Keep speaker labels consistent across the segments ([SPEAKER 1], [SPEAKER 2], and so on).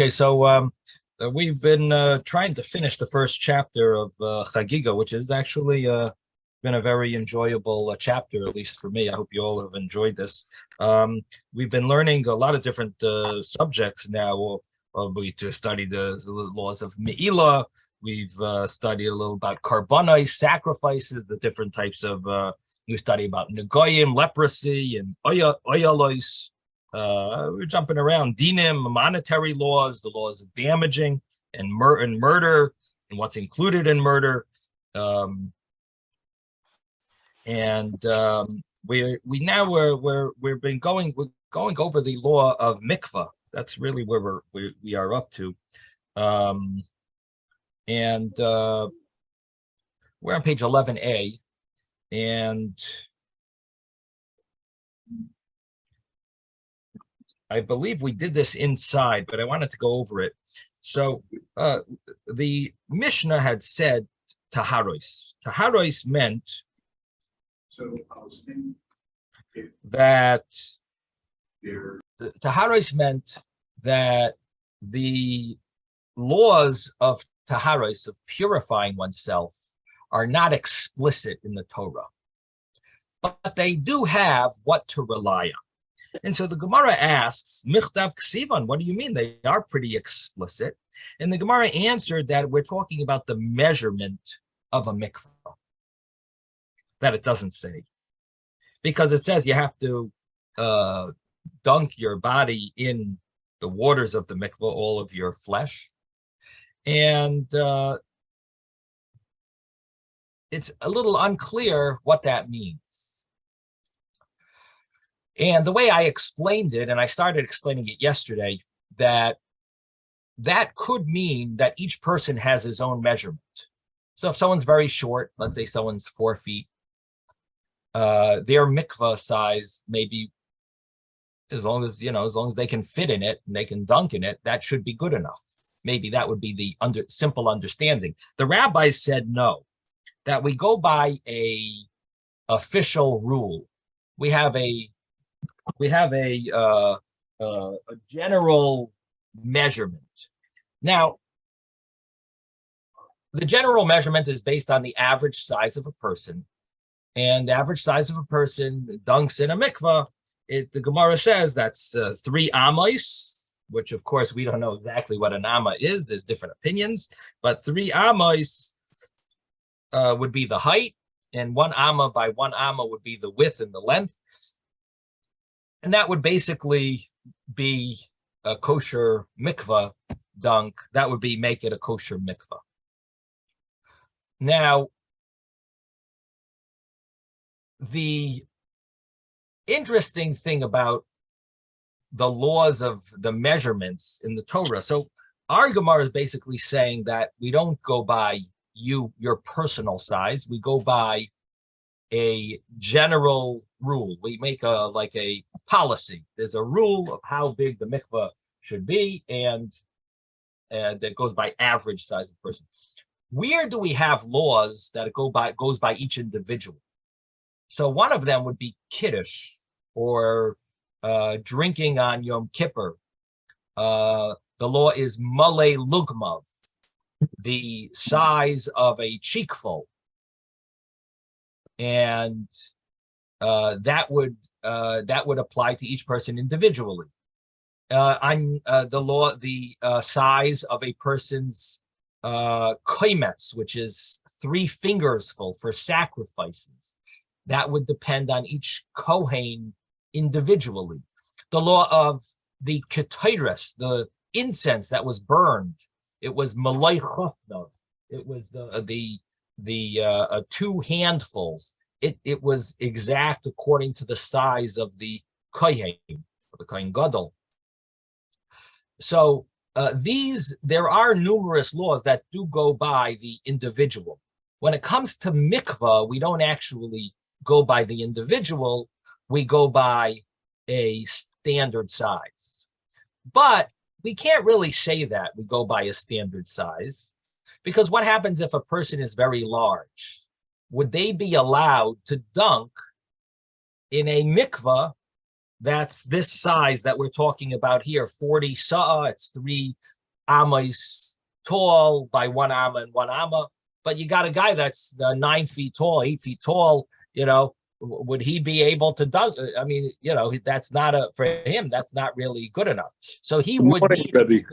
[SPEAKER 1] Okay, so we've been trying to finish the first chapter of Chagiga, which has actually been a very enjoyable chapter, at least for me. I hope you all have enjoyed this. We've been learning a lot of different subjects now. We just studied the laws of Me'ilah. We've studied a little about karbonos, sacrifices, the different types of, we study about negoyim, leprosy, and oyalos. We're jumping around dinim, monetary laws, the laws of damaging and murder, and what's included in murder. We've been going over the law of mikvah. That's really where we are up to, we're on page 11a, and I believe we did this inside, but I wanted to go over it. So the Mishnah had said taharos. Taharos meant that the laws of taharos, of purifying oneself, are not explicit in the Torah, but they do have what to rely on. And so the Gemara asks, Michtav Ksivan, what do you mean? They are pretty explicit. And the Gemara answered that we're talking about the measurement of a mikvah, that it doesn't say. Because it says you have to dunk your body in the waters of the mikvah, all of your flesh. And it's a little unclear what that means. And the way I explained it, and I started explaining it yesterday, that could mean that each person has his own measurement. So if someone's very short, let's say someone's 4 feet, their mikvah size maybe, as long as they can fit in it and they can dunk in it, that should be good enough. Maybe that would be the simple understanding. The rabbis said no, that we go by a official rule. We have a general measurement. Now, the general measurement is based on the average size of a person, and the average size of a person dunks in a mikvah. The Gemara says that's 3 amos, which of course we don't know exactly what an amma is. There's different opinions, but 3 amos would be the height, and 1 amma by 1 amma would be the width and the length. And that would basically be a kosher mikvah dunk. That would make it a kosher mikvah. Now, the interesting thing about the laws of the measurements in the Torah, so our Gemara is basically saying that we don't go by your personal size. We go by a general rule. We make a policy. There's a rule of how big the mikvah should be, and that goes by average size of person. Where do we have laws that goes by each individual? So one of them would be kiddush, or drinking on Yom Kippur. The law is malei lugmav, the size of a cheekful. And that would apply to each person individually. On the law, the size of a person's koimetz, which is 3 fingers full for sacrifices, that would depend on each kohen individually. The law of the ketores, the incense that was burned, it was malay chofna. It was the 2 handfuls. It was exact according to the size of the kohen, the kohen gadol. So there are numerous laws that do go by the individual. When it comes to mikvah, we don't actually go by the individual. We go by a standard size. But we can't really say that we go by a standard size, because what happens if a person is very large? Would they be allowed to dunk in a mikvah that's this size that we're talking about here, 40 sa'ah, it's 3 amas tall by 1 amma and 1 amma. But you got a guy that's 9 feet tall, 8 feet tall, would he be able to dunk? I mean, that's not for him, that's not really good enough. So he
[SPEAKER 2] Good
[SPEAKER 1] would
[SPEAKER 2] morning,
[SPEAKER 1] need.
[SPEAKER 2] Rebbe.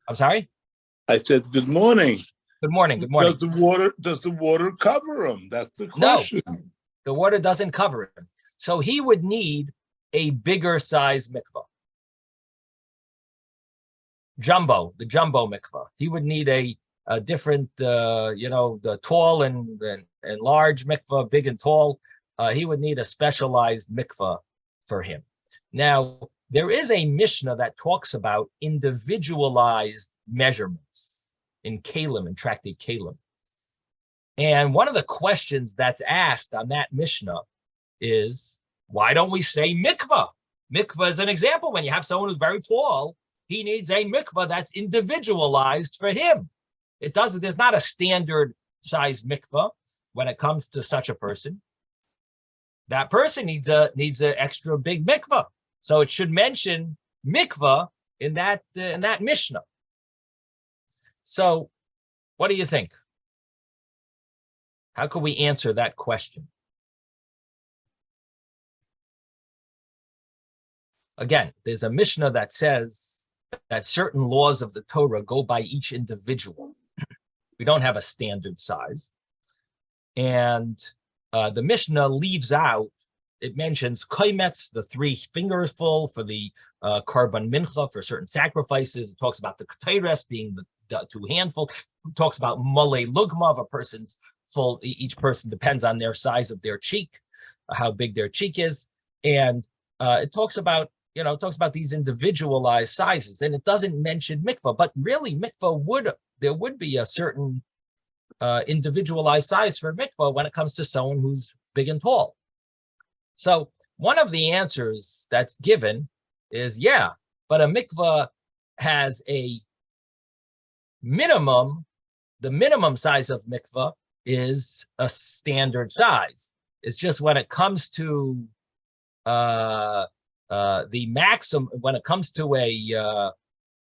[SPEAKER 1] I'm sorry?
[SPEAKER 2] I said, good morning.
[SPEAKER 1] Good morning. Good morning.
[SPEAKER 2] Does the water cover him? That's the
[SPEAKER 1] No,
[SPEAKER 2] question.
[SPEAKER 1] the water doesn't cover him. So he would need a bigger size mikvah. The jumbo mikvah. He would need a different, the tall and large mikvah, big and tall. He would need a specialized mikvah for him. Now, there is a Mishnah that talks about individualized measurements in Kalim, in Tractate Kalim. And one of the questions that's asked on that Mishnah is, why don't we say mikvah? Mikvah is an example. When you have someone who's very tall, he needs a mikvah that's individualized for him. There's not a standard size mikvah when it comes to such a person. That person needs an extra big mikvah. So it should mention mikvah in that Mishnah. So what do you think? How could we answer that question? Again, there's a Mishnah that says that certain laws of the Torah go by each individual. We don't have a standard size. And the Mishnah leaves out, it mentions koimetz, the 3 fingers full for the karban mincha, for certain sacrifices. It talks about the ketores being the 2 handful. It talks about malei lugma, of a person's full. Each person depends on their size of their cheek, how big their cheek is. And it talks about these individualized sizes, and it doesn't mention mikvah, but really there would be a certain individualized size for mikvah when it comes to someone who's big and tall. So one of the answers that's given is, yeah, but a mikvah has a minimum. The minimum size of mikvah is a standard size. It's just when it comes to the maximum, when it comes to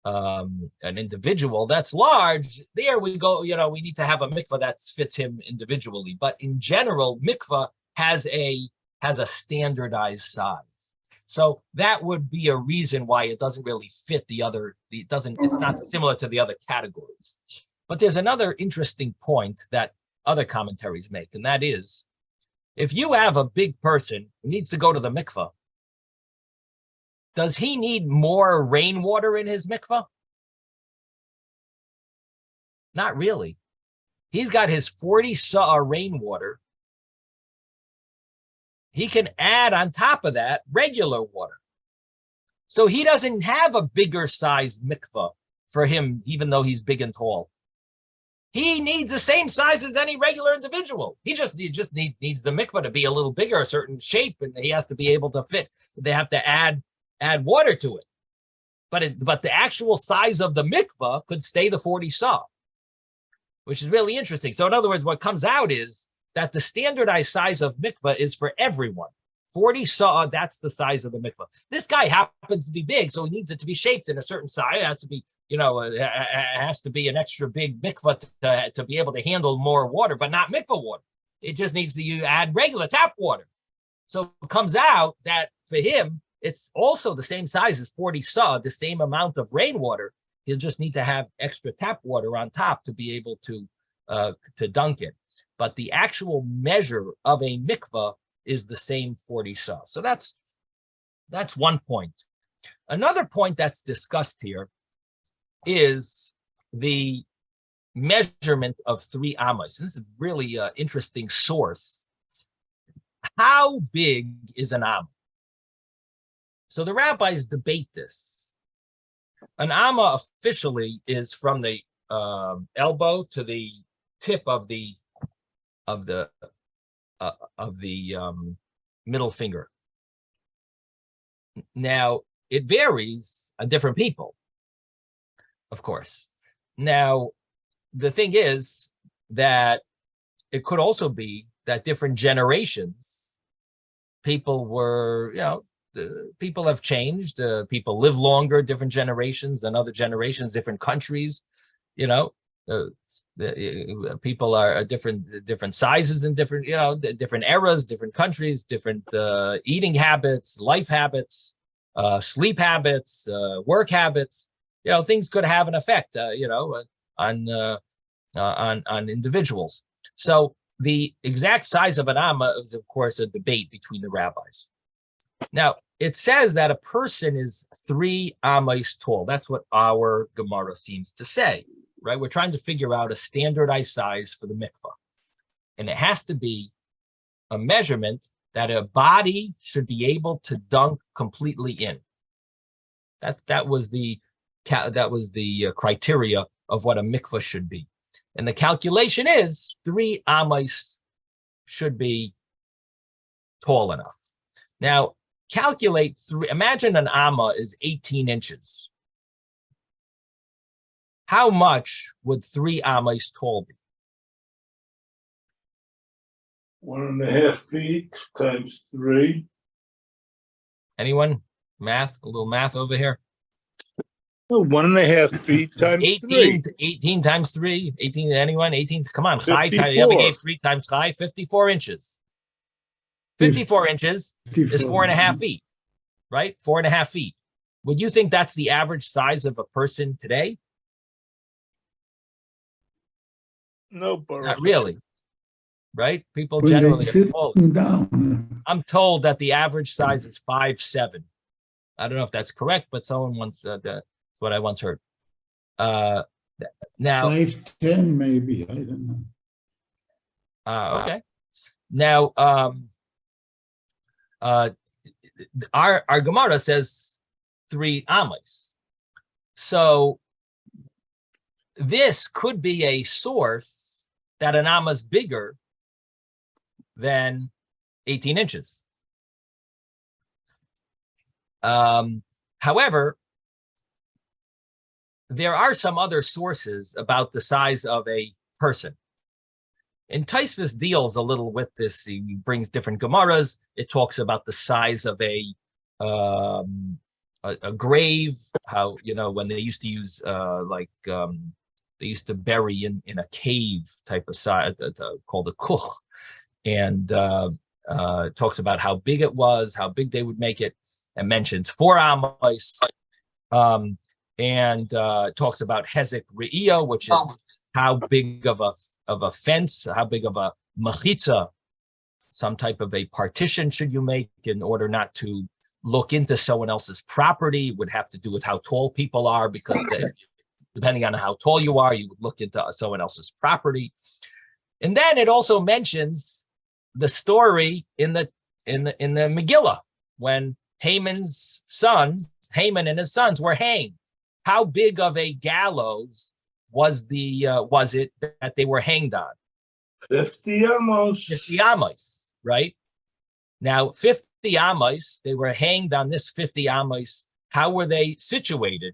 [SPEAKER 1] an individual that's large, there we go, we need to have a mikvah that fits him individually. But in general, mikvah has a standardized size. So that would be a reason why it doesn't really fit it's not similar to the other categories. But there's another interesting point that other commentaries make, and that is, if you have a big person who needs to go to the mikvah, does he need more rainwater in his mikvah? Not really. He's got his 40 sa'ah rainwater. He can add on top of that regular water. So he doesn't have a bigger size mikvah for him, even though he's big and tall. He needs the same size as any regular individual. He just needs the mikvah to be a little bigger, a certain shape, and he has to be able to fit. They have to add water to it. But the actual size of the mikvah could stay the 40 sa'ah, which is really interesting. So in other words, what comes out is that the standardized size of mikvah is for everyone. 40 sa'ah, that's the size of the mikvah. This guy happens to be big, so he needs it to be shaped in a certain size. It has to be, it has to be an extra big mikvah to be able to handle more water, but not mikvah water. It just needs to add regular tap water. So it comes out that for him, it's also the same size as 40 sa'ah, the same amount of rainwater. He'll just need to have extra tap water on top to be able to dunk it. But the actual measure of a mikvah is the same 40 sa'ah. So that's one point. Another point that's discussed here is the measurement of 3 amas. This is really an interesting source. How big is an amma? So the rabbis debate this. An amma officially is from the elbow to the tip of the middle finger. Now, it varies on different people, of course. Now, the thing is that it could also be that different generations, people were, people have changed. People live longer, different generations than other generations, different countries. You know, people are different sizes and different, different eras, different countries, different eating habits, life habits, sleep habits, work habits. Things could have an effect, on individuals. So the exact size of an amma is, of course, a debate between the rabbis. Now, it says that a person is 3 amas tall. That's what our Gemara seems to say, right? We're trying to figure out a standardized size for the mikvah. And it has to be a measurement that a body should be able to dunk completely in. That was the criteria of what a mikvah should be. And the calculation is 3 amas should be tall enough. Now, calculate 3. Imagine an amma is 18 inches. How much would 3 amas tall be?
[SPEAKER 2] 1.5 feet times 3.
[SPEAKER 1] Anyone? Math? A little math over here.
[SPEAKER 2] 1.5 feet times 3.
[SPEAKER 1] 18 times 3. 18. Anyone? 18. Come on. Chai.
[SPEAKER 2] 54.
[SPEAKER 1] We gave 3 times chai. 54 inches. 54 inches is 4.5 feet, right? 4.5 feet. Would you think that's the average size of a person today?
[SPEAKER 2] No, Baruch.
[SPEAKER 1] Not really, right? People
[SPEAKER 3] When
[SPEAKER 1] generally
[SPEAKER 3] they
[SPEAKER 1] are
[SPEAKER 3] sit
[SPEAKER 1] told.
[SPEAKER 3] down.
[SPEAKER 1] I'm told that the average size is 5'7". I don't know if that's correct, but someone once that's what I once heard. Now,
[SPEAKER 3] 5'10" maybe, I don't know.
[SPEAKER 1] okay. Now, our Gemara says 3 amas. So this could be a source that an amma is bigger than 18 inches. However, there are some other sources about the size of a person. And Taisvis deals a little with this. He brings different Gemaras. It talks about the size of a grave, how, when they used to use they used to bury in a cave type of size called a kuch, and talks about how big it was, how big they would make it, and mentions 4 amas, and talks about hezek re'iyah, which is how big of a fence, how big of a mechitza, some type of a partition should you make in order not to look into someone else's property. It would have to do with how tall people are, because depending on how tall you are, you would look into someone else's property. And then it also mentions the story in the Megillah when Haman and his sons were hanged. How big of a gallows was it that they were hanged on?
[SPEAKER 2] 50 amas.
[SPEAKER 1] 50 amas, right? Now, 50 amas, they were hanged on this 50 amas. How were they situated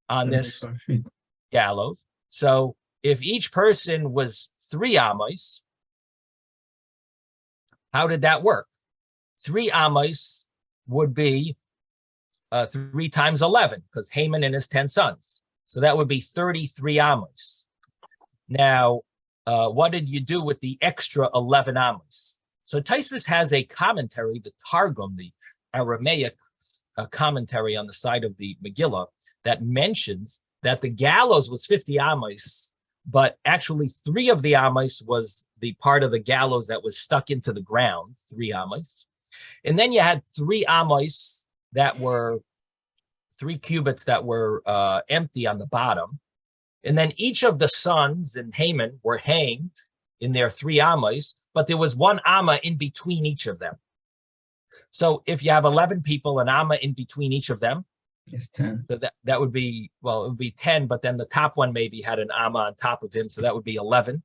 [SPEAKER 1] on this gallows? So if each person was 3 amas, how did that work? 3 amas would be 3 times 11, because Haman and his 10 sons. So that would be 33 amas. Now, what did you do with the extra 11 amas? So Taisvis has a commentary, the Targum, the Aramaic commentary on the side of the Megillah, that mentions that the gallows was 50 amas, but actually 3 of the amas was the part of the gallows that was stuck into the ground, 3 amas. And then you had 3 amas that were 3 cubits that were empty on the bottom. And then each of the sons and Haman were hanged in their 3 amas, but there was 1 amma in between each of them. So if you have 11 people, an amma in between each of them,
[SPEAKER 3] Yes, 10.
[SPEAKER 1] so that would be, well, it would be 10, but then the top one maybe had an amma on top of him, so that would be 11.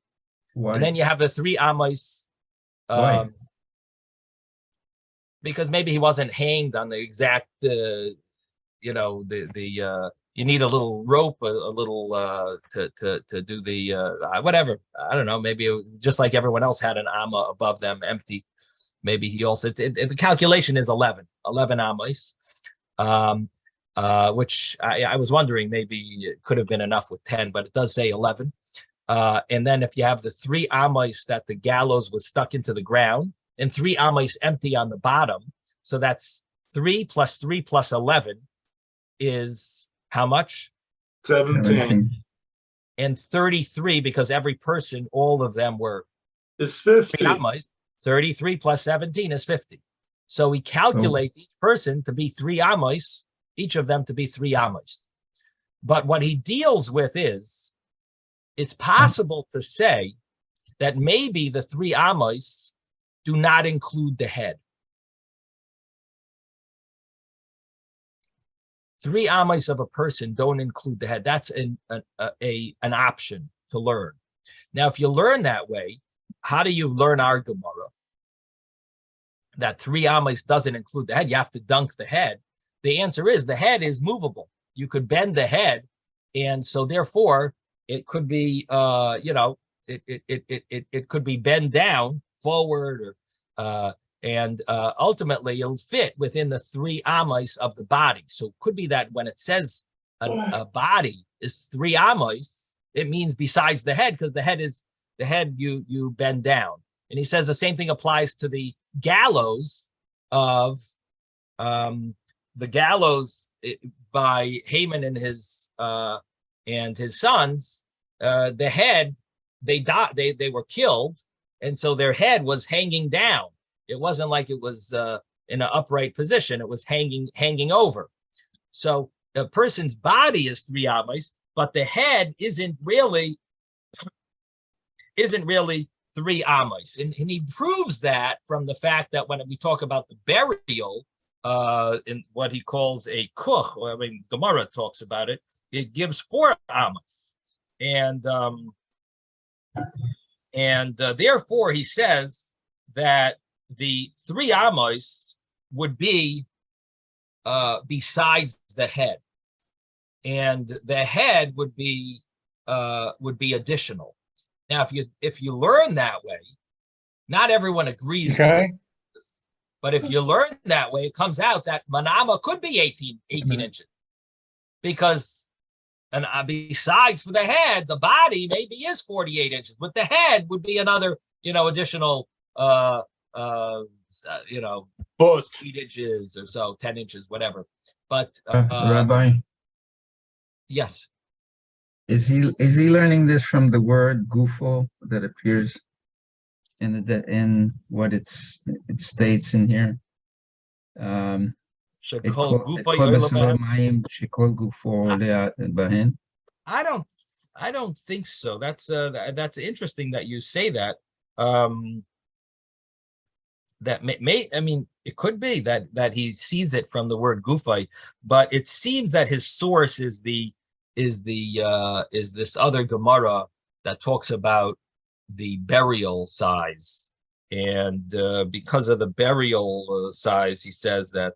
[SPEAKER 3] Why?
[SPEAKER 1] And then you have the 3 ammas,
[SPEAKER 3] Why?
[SPEAKER 1] because maybe he wasn't hanged on the exact, you need a little rope, a little to do the whatever. I don't know. Maybe it was just like everyone else had an amma above them, empty. maybe he also, the calculation is 11 amos, which I was wondering maybe it could have been enough with 10, but it does say 11. And then if you have the 3 amos that the gallows was stuck into the ground and 3 amos empty on the bottom, so that's 3 plus 3 plus 11 is how much?
[SPEAKER 2] 17.
[SPEAKER 1] And 33, because every person, all of them were
[SPEAKER 2] It's 50.
[SPEAKER 1] 3 amos. 33 plus 17 is 50. So we calculate each person to be 3 amos, each of them to be 3 amos. But what he deals with is, it's possible to say that maybe the 3 amos do not include the head. 3 amos of a person don't include the head. That's an option to learn. Now, if you learn that way, how do you learn our Gemara? That 3 amos doesn't include the head. You have to dunk the head. The answer is the head is movable. You could bend the head, and so therefore it could be, it could be bent down forward, or and ultimately it'll fit within the 3 amos of the body. So it could be that when it says a body is 3 amos, it means besides the head, because the head you bend down. And he says the same thing applies to the gallows of by Haman and his sons. The head, they were killed, and so their head was hanging down. It wasn't like it was in an upright position. It was hanging over. So a person's body is 3 amos, but the head isn't really 3 amos. And he proves that from the fact that when we talk about the burial, in what he calls a kuch, or Gemara talks about it, it gives 4 amos. And therefore he says that the 3 amos would be besides the head, and the head would be additional. Now, if you learn that way, not everyone agrees. Okay. But if you learn that way, it comes out that manama could be 18 inches, because besides for the head, the body maybe is 48 inches, but the head would be another, additional, 8 inches or so, 10 inches, whatever. But
[SPEAKER 3] Rabbi,
[SPEAKER 1] yes,
[SPEAKER 3] is he learning this from the word gufo that appears in what it states in here?
[SPEAKER 1] I don't think so. That's interesting that you say that. That it could be that he sees it from the word gufay, but it seems that his source is this other Gemara that talks about the burial size, and because of the burial size, he says that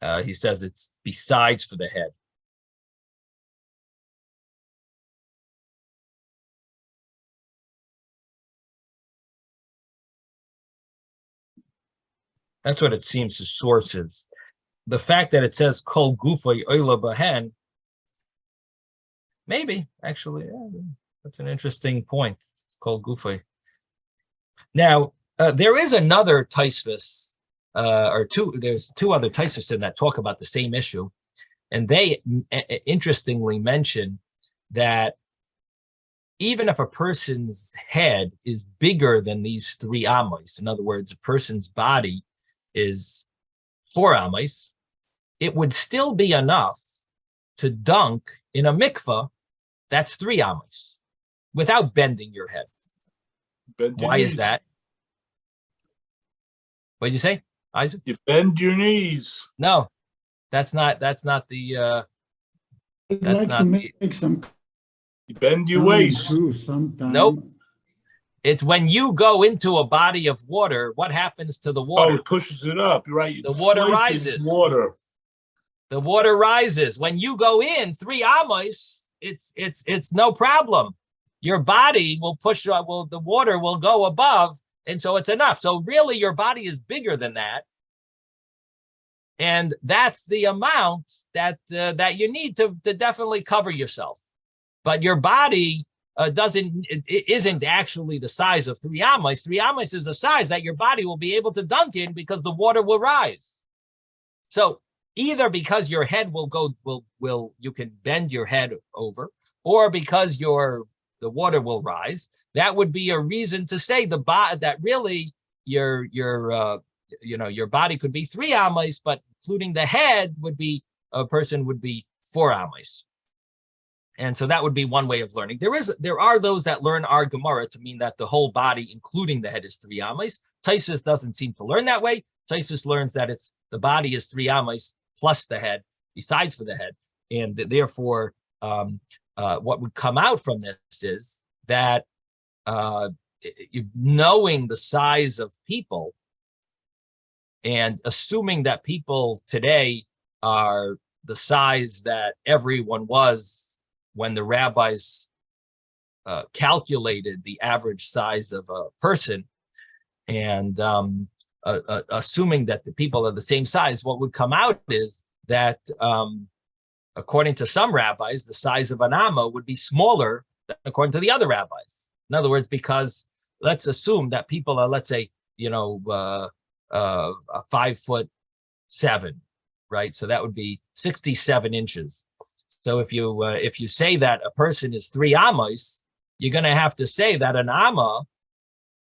[SPEAKER 1] it's besides for the head. That's what it seems his source is. The fact that it says kol gufay oila bahen, maybe actually, that's an interesting point. It's called gufay. Now there is another Taisvis, there's 2 other Taisvis that talk about the same issue, and they interestingly mention that even if a person's head is bigger than these 3 amos, in other words, a person's body is 4 amos, it would still be enough to dunk in a mikvah that's 3 amos without bending your head. Why is that? What did you say, Isaac?
[SPEAKER 2] You bend your knees.
[SPEAKER 1] No, that's not the. That's not
[SPEAKER 3] make some.
[SPEAKER 2] You bend your waist.
[SPEAKER 1] Nope. It's when you go into a body of water, what happens to the water?
[SPEAKER 2] Oh, it pushes it up, right?
[SPEAKER 1] The water rises. The water rises. When you go in 3 amos, it's no problem. Your body will push, the water will go above And so it's enough. So really your body is bigger than that. And that's the amount that that you need to definitely cover yourself. But your body isn't actually the size of 3 amos. 3 amos is the size that your body will be able to dunk in because the water will rise. So either because your head will you can bend your head over, or because the water will rise. That would be a reason to say that really your body could be 3 amos, but including the head a person would be 4 amos. And so that would be one way of learning. There are those that learn our Gemara to mean that the whole body, including the head, is 3 amos. Taisus doesn't seem to learn that way. Taisus learns that the body is 3 amos plus the head, besides for the head. And therefore, what would come out from this is that knowing the size of people and assuming that people today are the size that everyone was when the rabbis calculated the average size of a person, and assuming that the people are the same size, what would come out is that, according to some rabbis, the size of an amma would be smaller than according to the other rabbis. In other words, because let's assume that people are, let's say, 5'7", right? So that would be 67 inches. So if you say that a person is 3 amos, you're going to have to say that an amma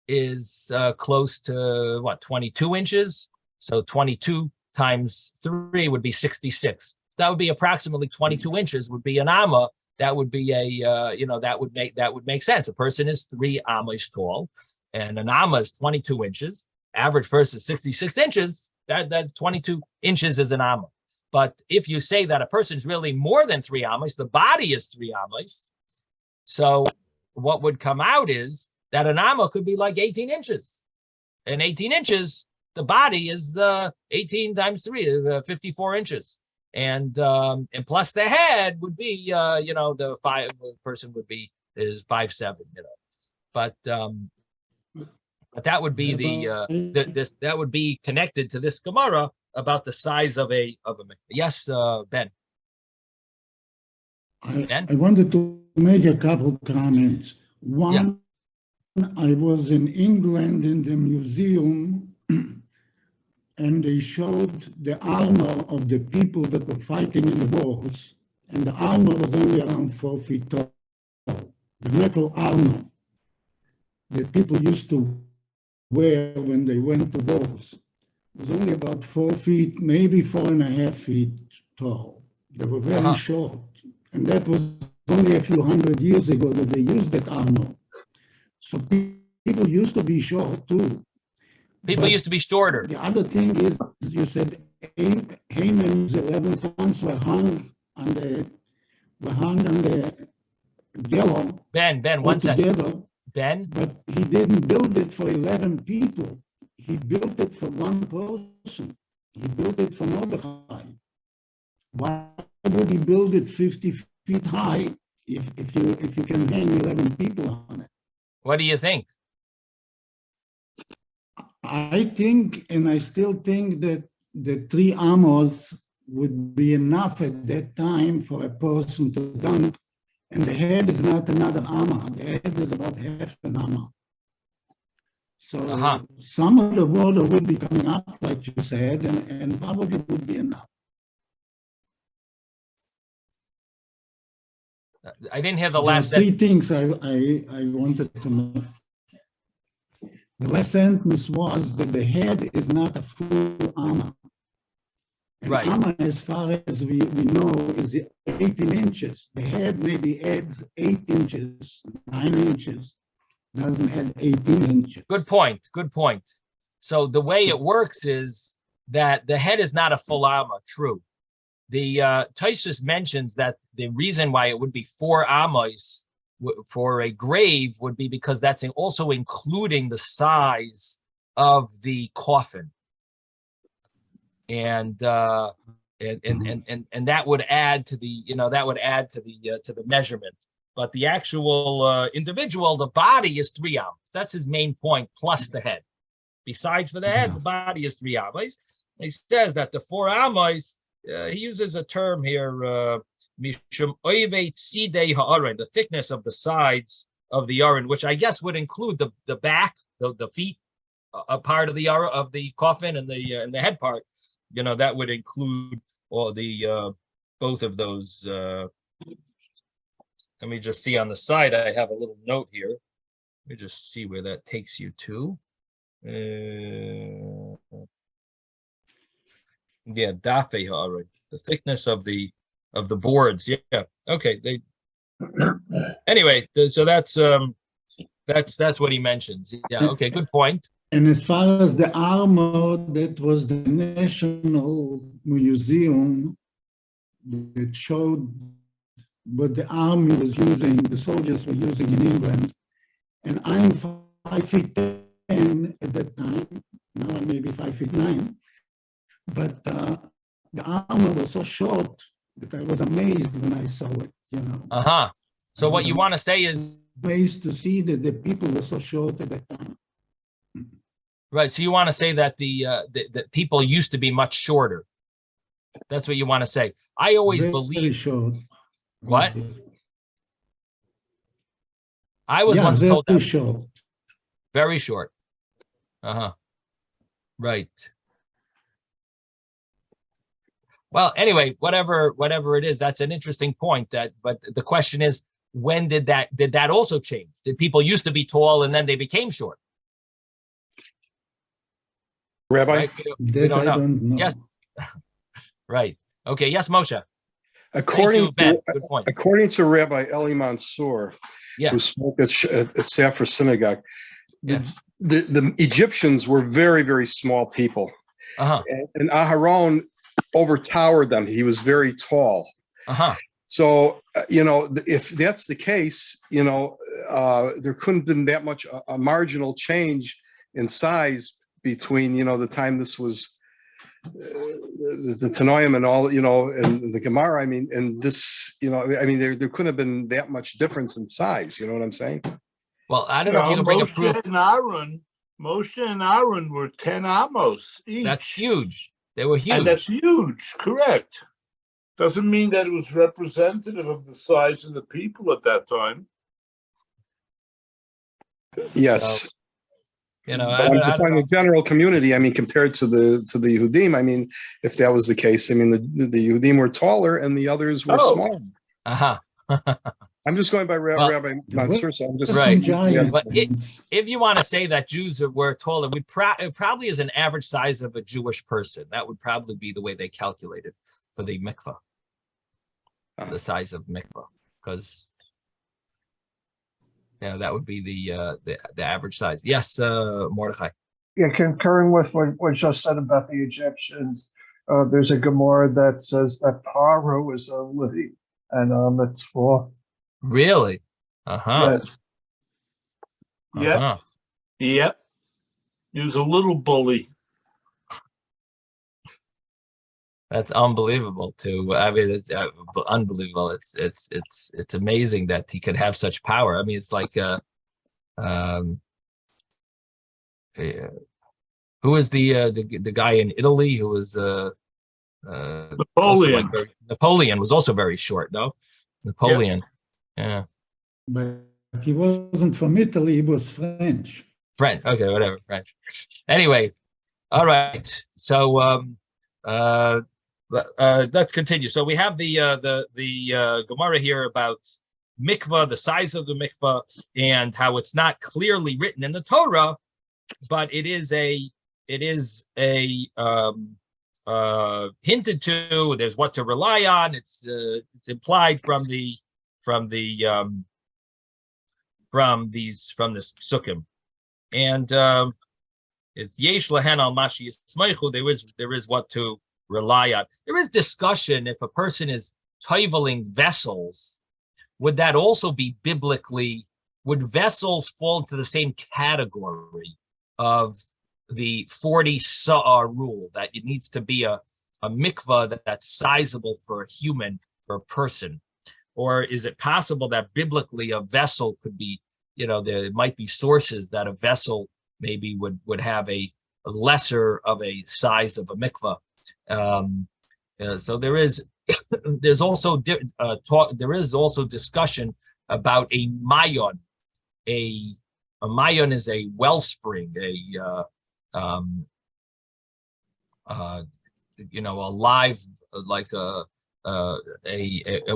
[SPEAKER 1] is close to 22 inches. So 22 times 3 would be 66. So that would be approximately 22 inches would be an amma. That would be that would make sense. A person is 3 amos tall, and an amma is 22 inches. Average person is 66 inches. That 22 inches is an amma. But if you say that a person is really more than 3 amos, the body is 3 amos. So what would come out is that an amma could be like 18 inches. And 18 inches, the body is 18 times 3, 54 inches. And plus the head would be, the person would be is 5'7", But that would be that would be connected to this Gemara about the size of a yes, Ben.
[SPEAKER 4] I wanted to make a couple comments. One, I was in England in the museum, and they showed the armor of the people that were fighting in the wars, and the armor was only around 4 feet tall. The metal armor that people used to wear when they went to wars was only about 4 feet, maybe 4.5 feet tall. They were very short. And that was only a few hundred years ago that they used that armor. So people used to be short too.
[SPEAKER 1] People used to be shorter.
[SPEAKER 4] The other thing is, you said Haman's 11 sons were hung on the gallows.
[SPEAKER 1] Ben, 1 second. Ben?
[SPEAKER 4] But he didn't build it for 11 people. He built it for one person. He built it for Mordechai. Why would he build it 50 feet high if you can hang 11 people on it?
[SPEAKER 1] What do you think?
[SPEAKER 4] I think, and I still think, that the 3 amos would be enough at that time for a person to dunk, and the head is not another amma. The head is about half an amma. So some of the water would be coming up, like you said, and probably would be enough.
[SPEAKER 1] I didn't hear the
[SPEAKER 4] There are
[SPEAKER 1] last
[SPEAKER 4] 3
[SPEAKER 1] sentence.
[SPEAKER 4] things I wanted to know. The last sentence was that the head is not a full amma.
[SPEAKER 1] Right.
[SPEAKER 4] Amma, as far as we know, is 18 inches. The head maybe adds 8 inches, 9 inches, doesn't add 18 inches.
[SPEAKER 1] Good point. So the way it works is that the head is not a full amma, true. The Taisus mentions that the reason why it would be 4 amos for a grave would be because that's also including the size of the coffin, and that would add to the to the measurement. but the actual individual, the body is 3 amas. That's his main point, plus the head. Besides for the head, the body is 3 amas. He says that the 4 amas, he uses a term here, mishum oivei tzidei ha'aron, the thickness of the sides of the aron, which I guess would include the back, the feet, a part of the coffin, and the head part. That would include all the both of those. Let me just see on the side. I have a little note here. Let me just see where that takes you to. Yeah, dafe ha'aron, the thickness of the boards. Yeah. Okay. Anyway, so that's what he mentions. Yeah. Okay. Good point.
[SPEAKER 4] And as far as the armor, that was the National Museum that showed what the army was using, the soldiers were using in England. And I'm 5'10" at that time. Now I may be 5'9". But the armor was so short that I was amazed when I saw it.
[SPEAKER 1] So what you want to say is
[SPEAKER 4] amazed to see that the people were so short at that time.
[SPEAKER 1] Right. So you want to say that the people used to be much shorter. That's what you want to say. I always believe.
[SPEAKER 4] Short.
[SPEAKER 1] What? I was once told that.
[SPEAKER 4] Short.
[SPEAKER 1] Very short. Right. Well, anyway, whatever it is, that's an interesting point. But the question is, when did that also change? Did people used to be tall and then they became short?
[SPEAKER 5] Rabbi?
[SPEAKER 1] Right? We don't know. Yes. Right. Okay. Yes, Moshe.
[SPEAKER 5] According
[SPEAKER 1] Ben. Good point.
[SPEAKER 5] According to Rabbi Eli Mansour, who spoke at Safra Synagogue, the Egyptians were very, very small people. And Aharon overtowered them. He was very tall. So, if that's the case, there couldn't have been that much a marginal change in size between, the time this was the Tanoim and all, and the Gemara. I mean, and this, there couldn't have been that much difference in size. You know what I'm saying?
[SPEAKER 1] Well, I don't know if you can bring a proof.
[SPEAKER 2] Moshe and Aaron were 10 amos each.
[SPEAKER 1] That's huge. They were huge.
[SPEAKER 2] And that's huge, correct. Doesn't mean that it was representative of the size of the people at that time.
[SPEAKER 5] Yes.
[SPEAKER 1] I
[SPEAKER 5] don't know. The general community, compared to the Yehudim, if that was the case, the Yehudim were taller and the others were smaller. I'm just going by Rabbi Mansour. So I'm just
[SPEAKER 1] right. But if you want to say that Jews were taller, it probably is an average size of a Jewish person. That would probably be the way they calculated for the mikvah, the size of mikvah, because that would be the average size. Yes, Mordechai.
[SPEAKER 6] Yeah, concurring with what just said about the Egyptians, there's a Gemara that says that Paro is only an it's for.
[SPEAKER 1] Really?
[SPEAKER 2] Yes. Yep. Yep. He was a little bully.
[SPEAKER 1] That's unbelievable too. It's unbelievable. It's amazing that he could have such power. It's like who is the guy in Italy who was
[SPEAKER 2] Napoleon.
[SPEAKER 1] Napoleon was also very short, no? Napoleon. Yep. Yeah.
[SPEAKER 4] But he wasn't from Italy, he was French.
[SPEAKER 1] French. Okay, whatever, French. Anyway, all right. So let's continue. So we have the Gemara here about mikvah, the size of the mikvah, and how it's not clearly written in the Torah, but it is hinted to. There's what to rely on. It's implied from this psukim, and it's yesh lahen al mashi yismeichu. There is what to rely on. There is discussion if a person is toiveling vessels, would that also be biblically? Would vessels fall into the same category of the 40 sa'ar rule, that it needs to be a mikvah that's sizable for a human, for a person? Or is it possible that biblically a vessel could be, there might be sources that a vessel maybe would have a lesser of a size of a mikvah. So there is also discussion about a mayon. A mayon is a wellspring, a live, like a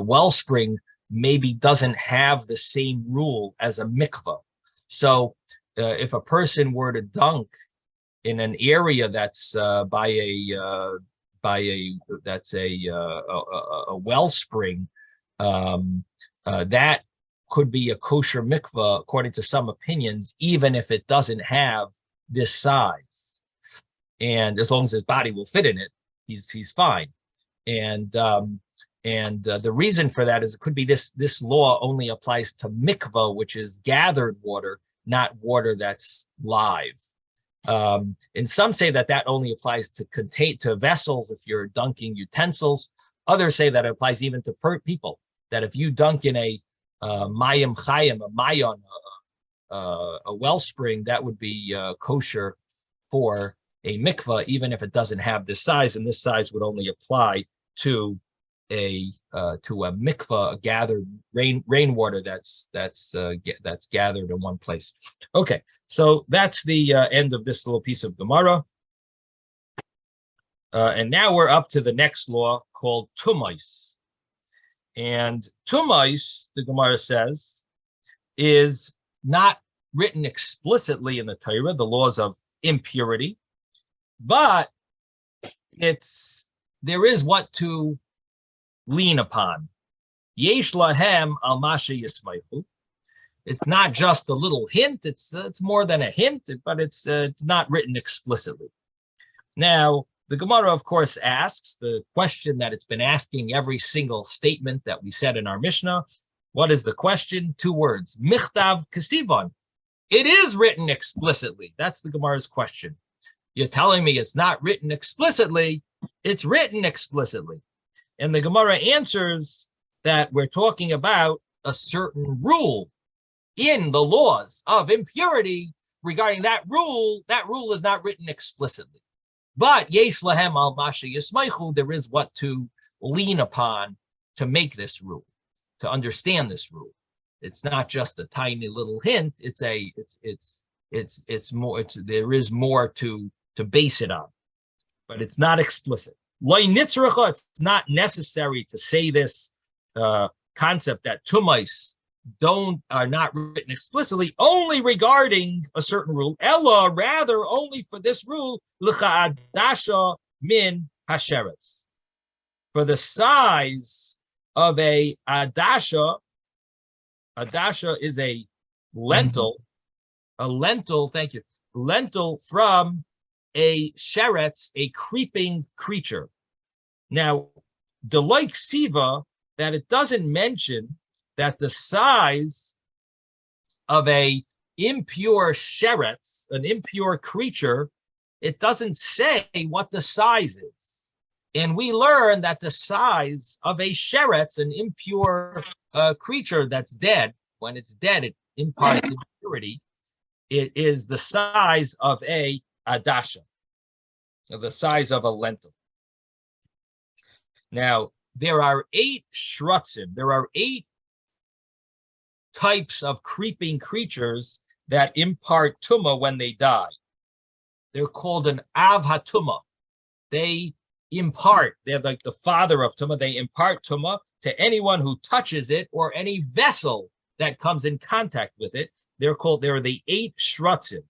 [SPEAKER 1] wellspring maybe doesn't have the same rule as a mikvah. So if a person were to dunk in an area that's by a wellspring, that could be a kosher mikvah according to some opinions, even if it doesn't have this size. And as long as his body will fit in it, he's fine. And the reason for that is it could be this law only applies to mikvah, which is gathered water, not water that's live. And some say that only applies to vessels if you're dunking utensils. Others say that it applies even to people. That if you dunk in a mayim chayim, a mayon, a wellspring, that would be kosher for a mikvah, even if it doesn't have this size. And this size would only apply to a mikvah, a gathered rainwater that's gathered in one place. Okay, so that's the end of this little piece of Gemara. And now we're up to the next law called tumais. And tumais, the Gemara says, is not written explicitly in the Torah, the laws of impurity, but there is what to lean upon. Yesh lahem al masha yismaichu. It's not just a little hint. It's more than a hint, but it's not written explicitly. Now, the Gemara, of course, asks the question that it's been asking every single statement that we said in our Mishnah. What is the question? 2 words. Michtav kesivon. It is written explicitly. That's the Gemara's question. You're telling me it's not written explicitly. It's written explicitly. And the Gemara answers that we're talking about a certain rule in the laws of impurity regarding that rule. That rule is not written explicitly. But yesh lahem al masha yismaichu, there is what to lean upon to make this rule, to understand this rule. It's not just a tiny little hint. There is more to base it on, but it's not explicit. It's not necessary to say this concept that tumais are not written explicitly only regarding a certain rule. Ella, rather, only for this rule, l'cha'adasha min hasheretz. For the size of a adasha is a lentil, thank you, lentil from a sheretz, a creeping creature. Now, the like siva, that it doesn't mention that the size of a impure sheretz, an impure creature, it doesn't say what the size is. And we learn that the size of a sheretz, an impure creature that's dead, when it's dead, it imparts impurity. It is the size of a adasha, the size of a lentil. Now, there are 8 shrutzim. There are 8 types of creeping creatures that impart tumah when they die. They're called an av hatumah. They're like the father of tumah. They impart tumah to anyone who touches it or any vessel that comes in contact with it. They're the 8 shrutzim.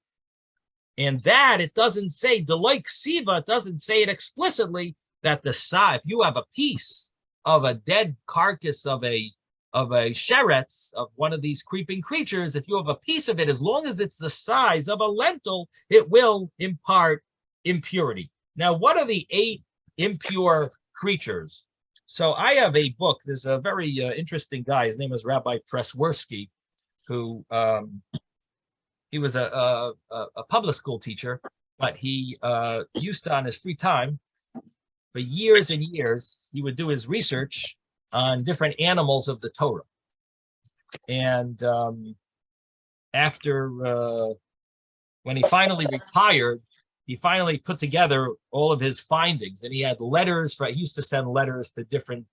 [SPEAKER 1] And that, it doesn't say, the like siva, it doesn't say it explicitly that the size, if you have a piece of a dead carcass of a sheretz, of one of these creeping creatures, if you have a piece of it, as long as it's the size of a lentil, it will impart impurity. Now, what are the 8 impure creatures? So I have a book. There's a very interesting guy. His name is Rabbi Presworski, who he was a public school teacher, but he used to, on his free time, for years and years, he would do his research on different animals of the Torah. And after when he finally retired, he finally put together all of his findings, and he had letters. He used to send letters to different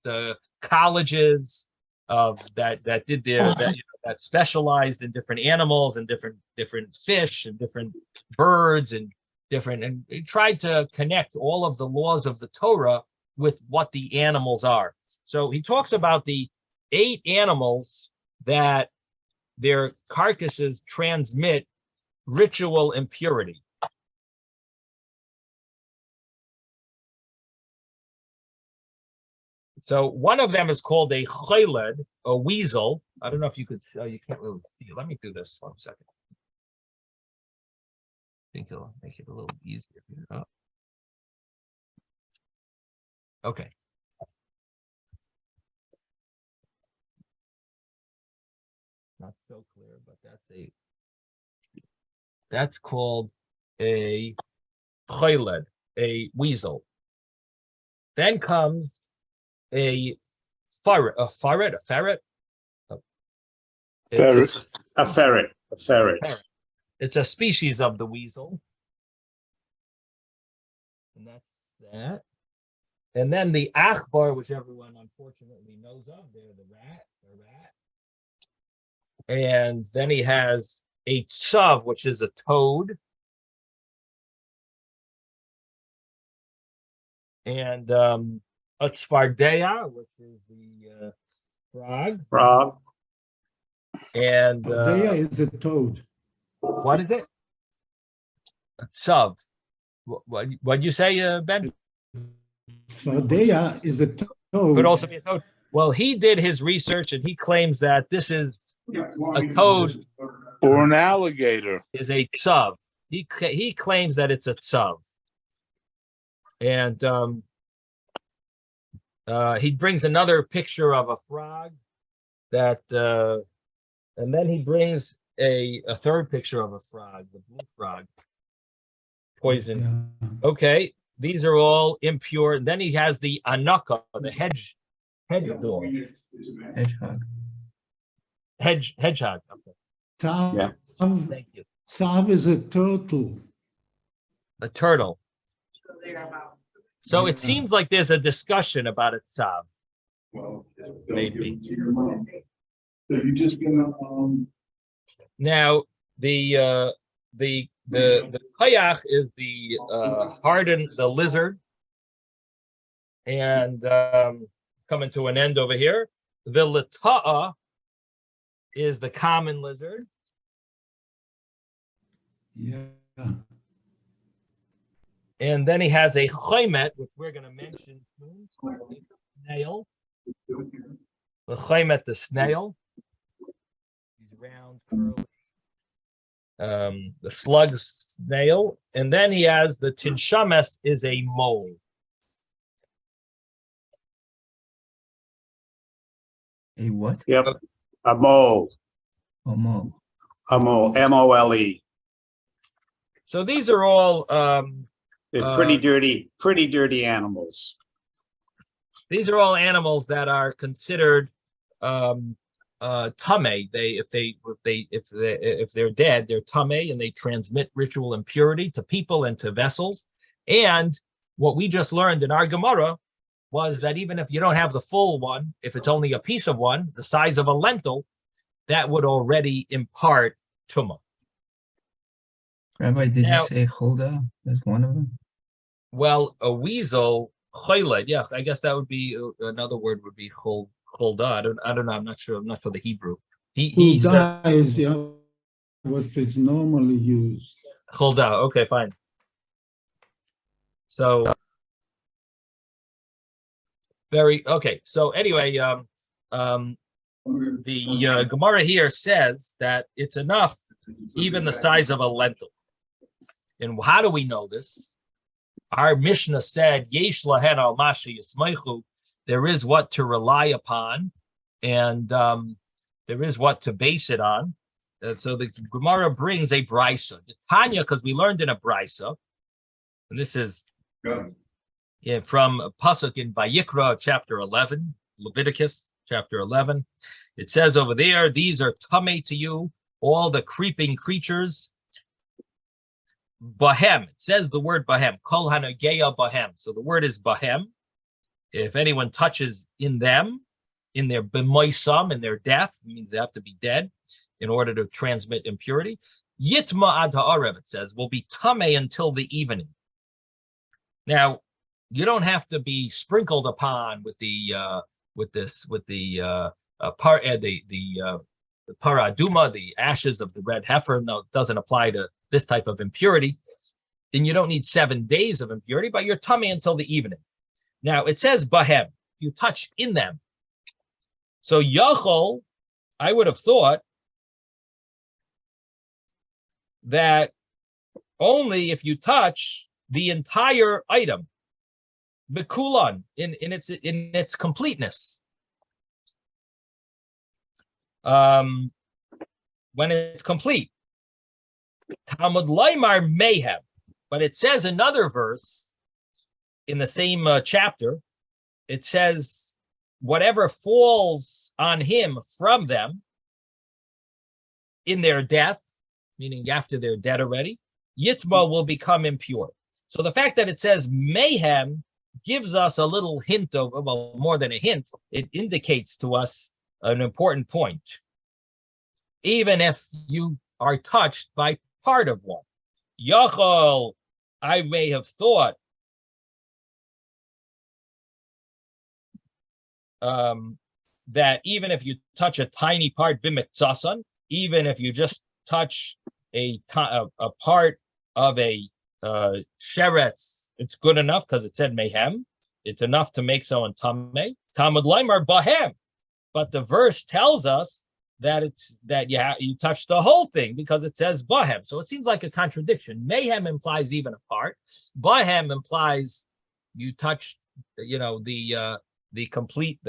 [SPEAKER 1] colleges that did that specialized in different animals and different fish and different birds and he tried to connect all of the laws of the Torah with what the animals are. So he talks about the 8 animals that their carcasses transmit ritual impurity. So one of them is called a cheled, a weasel. I don't know if you could, you can't really see it. Let me do this 1 second. I think it'll make it a little easier. Oh. Okay. Not so clear, but that's called a cheled, a weasel. Then comes a ferret. Oh,
[SPEAKER 7] a ferret.
[SPEAKER 1] It's a species of the weasel. And that's that. And then the achbar, which everyone unfortunately knows of, they're the rat. And then he has a tzav, which is a toad. And a tzvardeya, which is the frog. And
[SPEAKER 4] Tzvardeya is a toad.
[SPEAKER 1] What is it? A tzav. What'd you say, Ben?
[SPEAKER 4] Tzvardeya is a toad.
[SPEAKER 1] Could also be a toad. Well, he did his research and he claims that this is a toad
[SPEAKER 2] or an alligator.
[SPEAKER 1] Is a tzav. He claims that it's a tzav. And he brings another picture of a frog that, and then he brings a third picture of a frog, the blue frog, poison. Yeah. Okay, these are all impure. And then he has the anaka, the hedgehog. Hedgehog. Okay.
[SPEAKER 4] Yeah. Thank you. Tzav is a turtle.
[SPEAKER 1] A turtle. So it seems like there's a discussion about a tzav. Well, maybe. So you just gonna now the kayach is the hardened, the lizard, and coming to an end over here. The lita'a is the common lizard.
[SPEAKER 4] Yeah.
[SPEAKER 1] And then he has a chaymet, which we're going to mention soon. Snail. The chaymet, the snail. He's round, curly. The slug snail. And then he has the tinshames is a mole.
[SPEAKER 3] A what?
[SPEAKER 7] Yep. A mole.
[SPEAKER 3] A mole.
[SPEAKER 7] A mole. M-O-L-E.
[SPEAKER 1] So these are all
[SPEAKER 7] they're pretty dirty animals.
[SPEAKER 1] These are all animals that are considered tameh. If they're dead, they're tameh, and they transmit ritual impurity to people and to vessels. And what we just learned in our Gemara was that even if you don't have the full one, if it's only a piece of one, the size of a lentil, that would already impart tumah.
[SPEAKER 3] Rabbi, did you say cholda as one of them?
[SPEAKER 1] Well, a weasel, cheled, yeah, I guess that would be another word would be cholda. I don't know. I'm not sure the Hebrew. He
[SPEAKER 4] is what is normally used.
[SPEAKER 1] Cholda. Okay, fine. So okay. So anyway, the Gemara here says that it's enough, even the size of a lentil. And how do we know this? Our Mishnah said, Yesh lahen al mashi yismeichu. There is what to rely upon, and there is what to base it on. And so the Gemara brings a brisa. The Tanya, because we learned in a brisa, and this is from a pasuk in Vayikra, chapter 11. Leviticus chapter 11. It says over there, these are tamei to you, all the creeping creatures. Bahem, it says the word bahem, kol hanageya bahem. So the word is bahem. If anyone touches in them, in their b'moisam, in their death, it means they have to be dead in order to transmit impurity. Yitma ad ha'arev, it says, will be tamei until the evening. Now, you don't have to be sprinkled upon with the paraduma, the ashes of the red heifer. No, it doesn't apply to this type of impurity. Then you don't need 7 days of impurity, but you're tamei until the evening. Now, it says bahem, you touch in them. So yachol, I would have thought that only if you touch the entire item, bekulan, in its completeness. When it's complete. Talmud Laimar Mayhem. But it says another verse in the same chapter, it says, whatever falls on him from them in their death, meaning after they're dead already, Yitma will become impure. So the fact that it says mayhem gives us a little hint of, well, more than a hint, it indicates to us an important point. Even if you are touched by part of one. Yachol, I may have thought that even if you touch a tiny part, bimitzasan, even if you just touch a part of a sheretz, it's good enough because it said mayhem. It's enough to make someone tamei. Talmud Laimar bahem, but the verse tells us that it's that you touch the whole thing because it says bahem. So it seems like a contradiction. Mayhem implies even a part. Bahem implies you touch, the complete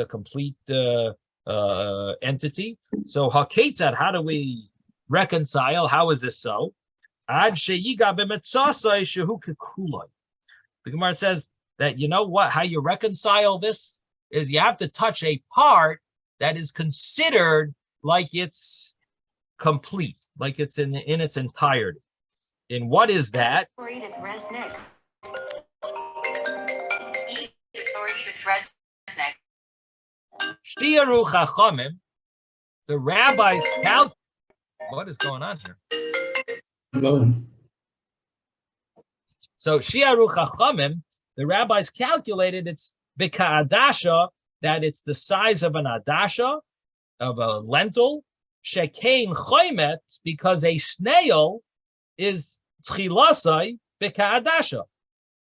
[SPEAKER 1] entity. So haketzad, how do we reconcile? How is this so? Ad sheyiga b'mitzasai shehu kekuloi. The Gemara says that how you reconcile this is you have to touch a part that is considered like it's complete, like it's in its entirety. And what is that? Shiaru Chachamim, the rabbis what is going on here?
[SPEAKER 4] Hello.
[SPEAKER 1] So Shiaru Chachamim, the rabbis calculated it's b'ka'adasha, that it's the size of an adasha, of a lentil, shekain choimet, because a snail is tchilasai b'ka'adasha.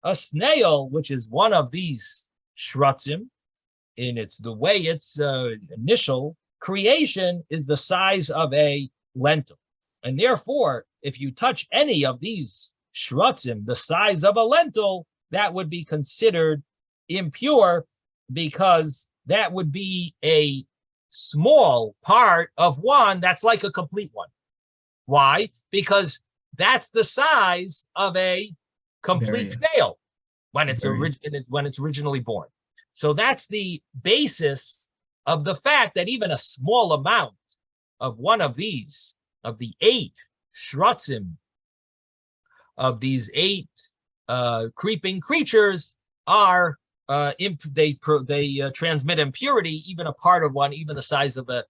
[SPEAKER 1] A snail, which is one of these shrutzim, in the way its initial creation is the size of a lentil. And therefore, if you touch any of these shrutzim, the size of a lentil, that would be considered impure because that would be a small part of one that's like a complete one. Why? Because that's the size of a complete snail when it's originally born. So that's the basis of the fact that even a small amount of one of these, of the 8 shrutzim, of these 8 creeping creatures are they transmit impurity, even a part of one, even the size of a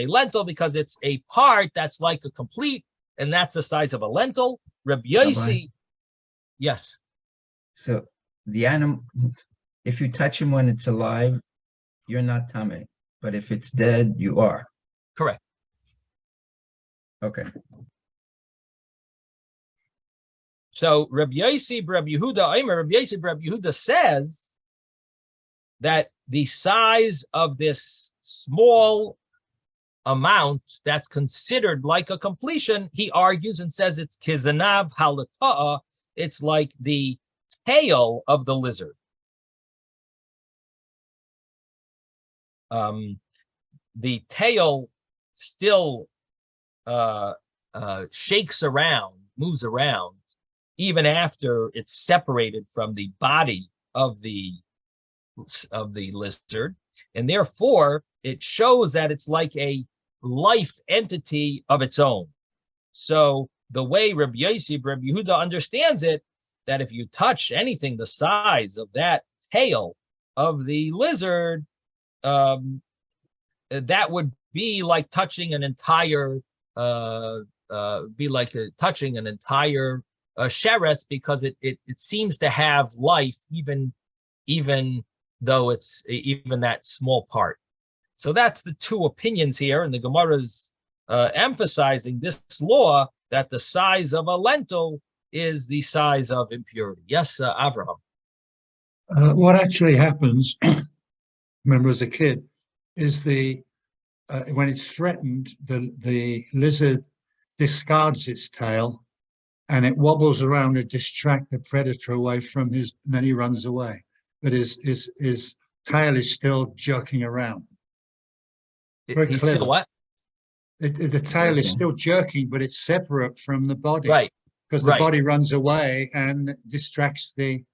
[SPEAKER 1] lentil, because it's a part that's like a complete, and that's the size of a lentil. Rabbi Yossi, yes.
[SPEAKER 3] So the animal, if you touch him when it's alive, you're not tamei, but if it's dead, you are.
[SPEAKER 1] Correct.
[SPEAKER 3] Okay.
[SPEAKER 1] So Rabbi Yossi, Rabbi Yehuda says that the size of this small amount that's considered like a completion, he argues and says it's kizanab halata'a, it's like the tail of the lizard. The tail still shakes around, moves around, even after it's separated from the body of the lizard. And therefore, it shows that it's like a life entity of its own. So the way Rabbi Yehuda understands it, that if you touch anything the size of that tail of the lizard, that would be like touching an entire, sheretz, because it seems to have life even though it's even that small part. So that's the two opinions here, and the Gemara's emphasizing this law that the size of a lentil is the size of impurity. Yes, Avraham.
[SPEAKER 8] What actually happens, remember as a kid, is when it's threatened, the lizard discards its tail and it wobbles around to distract the predator away from and then he runs away. But his tail is still jerking around.
[SPEAKER 1] He's still what?
[SPEAKER 8] The tail is still jerking, but it's separate from the body.
[SPEAKER 1] Right.
[SPEAKER 8] Because the body runs away and distracts the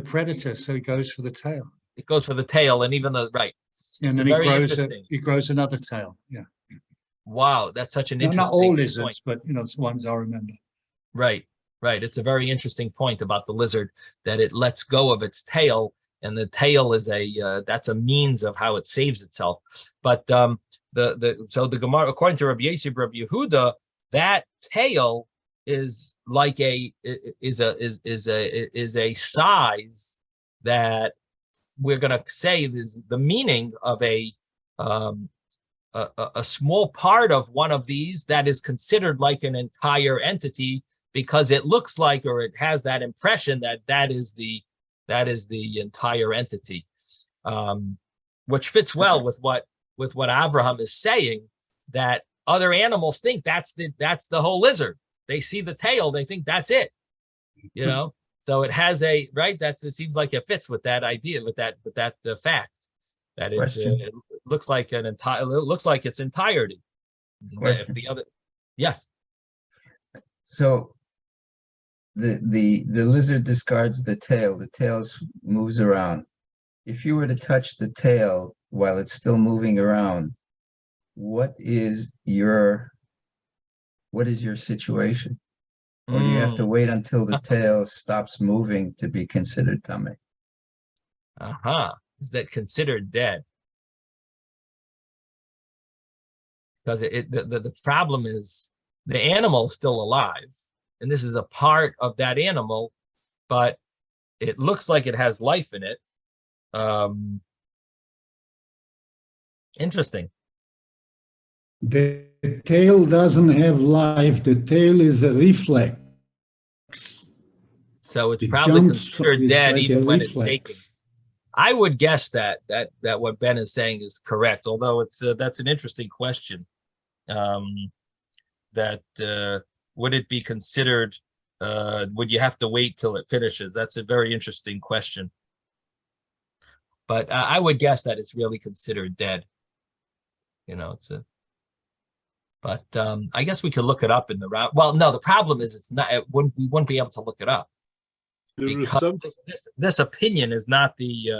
[SPEAKER 8] predator, so he goes for the tail.
[SPEAKER 1] It goes for the tail, and even the
[SPEAKER 8] and then he grows another tail. Yeah.
[SPEAKER 1] Wow, that's such an interesting
[SPEAKER 8] not all lizards,
[SPEAKER 1] point.
[SPEAKER 8] But it's ones I remember.
[SPEAKER 1] Right. It's a very interesting point about the lizard, that it lets go of its tail, and the tail is that's a means of how it saves itself. But so the Gemara, according to Rabbi Yehuda, that tail is like a size that we're going to say is the meaning of a small part of one of these that is considered like an entire entity, because it looks like, or it has that impression that is the entire entity, which fits well with what Avraham is saying, that other animals think that's the whole lizard. They see the tail, they think that's it, So it has it seems like it fits with that idea, with that fact that it looks like its entirety.
[SPEAKER 3] Question.
[SPEAKER 1] Yes.
[SPEAKER 3] So the lizard discards the tail moves around. If you were to touch the tail while it's still moving around, what is your situation? Or do you have to wait until the tail stops moving to be considered tummy?
[SPEAKER 1] Is that considered dead? Because the problem is the animal is still alive, and this is a part of that animal, but it looks like it has life in it. Interesting.
[SPEAKER 4] The tail doesn't have life. The tail is a reflex.
[SPEAKER 1] So it's probably considered dead
[SPEAKER 4] like
[SPEAKER 1] even when it's shaking. I would guess that what Ben is saying is correct, although that's an interesting question. Would it be considered? Would you have to wait till it finishes? That's a very interesting question. But I would guess that it's really considered dead. But I guess we could look it up in the round. Well, no, the problem is we wouldn't be able to look it up, because this opinion is not the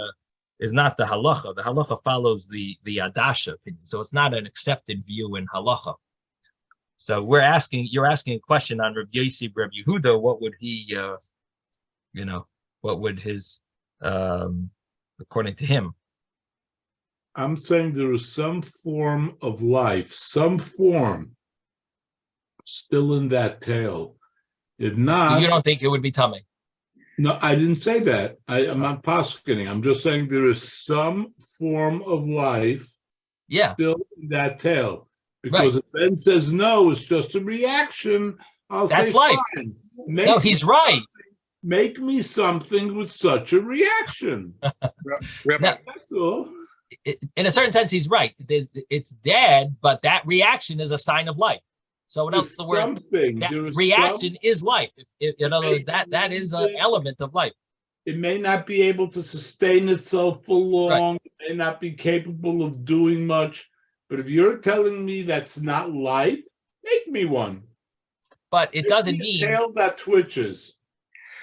[SPEAKER 1] halacha. The halacha follows the adasha opinion, so it's not an accepted view in halacha. So you're asking a question on Rabbi Yehuda. What would he, what would his, according to him?
[SPEAKER 2] I'm saying there is some form of life, some form still in that tail. If not,
[SPEAKER 1] you don't think it would be tummy?
[SPEAKER 2] No, I didn't say that. I'm not poskening. I'm just saying there is some form of life still in that tail. Because if Ben says no, it's just a reaction,
[SPEAKER 1] That's life.
[SPEAKER 2] Fine.
[SPEAKER 1] No, he's right.
[SPEAKER 2] Make me something with such a reaction. That's all.
[SPEAKER 1] In a certain sense, he's right. It's dead, but that reaction is a sign of life. So in other words, that reaction is life. In other words, that is an element of life.
[SPEAKER 2] It may not be able to sustain itself for long. It may not be capable of doing much. But if you're telling me that's not life, make me one.
[SPEAKER 1] But it doesn't mean
[SPEAKER 2] a tail that twitches.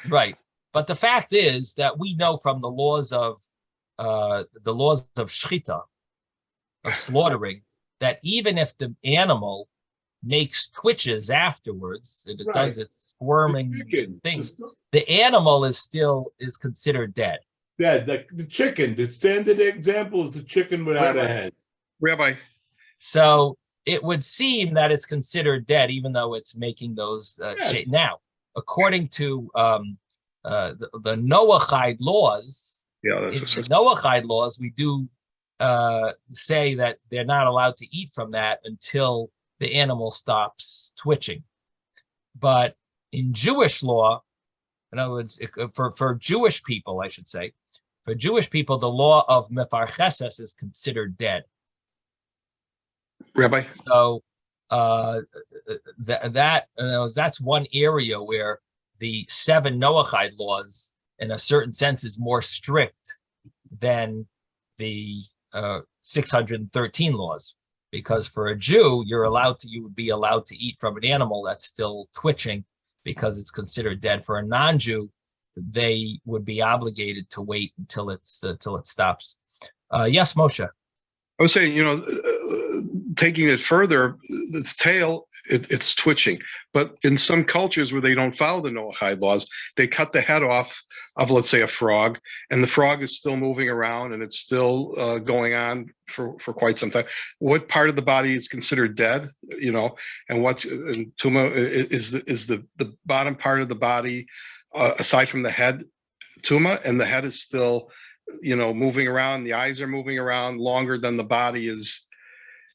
[SPEAKER 1] Right. But the fact is that we know from the laws of the laws of shchita, of slaughtering, that even if the animal makes twitches afterwards, and it does its squirming thing, the animal is considered dead.
[SPEAKER 2] The chicken, the standard example is the chicken without a head.
[SPEAKER 5] Rabbi.
[SPEAKER 1] So it would seem that it's considered dead, even though it's making those shapes. Now, according to the Noahide laws, in the Noahide laws, we do say that they're not allowed to eat from that until the animal stops twitching. But in Jewish law, in other words, for Jewish people, I should say, for Jewish people, the law of mefarcheses is considered dead.
[SPEAKER 5] Rabbi.
[SPEAKER 1] So that's one area where the 7 Noahide laws, in a certain sense, is more strict than the 613 laws, because for a Jew, you would be allowed to eat from an animal that's still twitching because it's considered dead. For a non-Jew, they would be obligated to wait until it stops. Yes, Moshe.
[SPEAKER 5] I was saying, taking it further, the tail, it's twitching. But in some cultures where they don't follow the Noahide laws, they cut the head off of, let's say, a frog, and the frog is still moving around and it's still going on for quite some time. What part of the body is considered dead, and tuma is the bottom part of the body, aside from the head, tuma, and the head is still moving around, the eyes are moving around longer than the body is,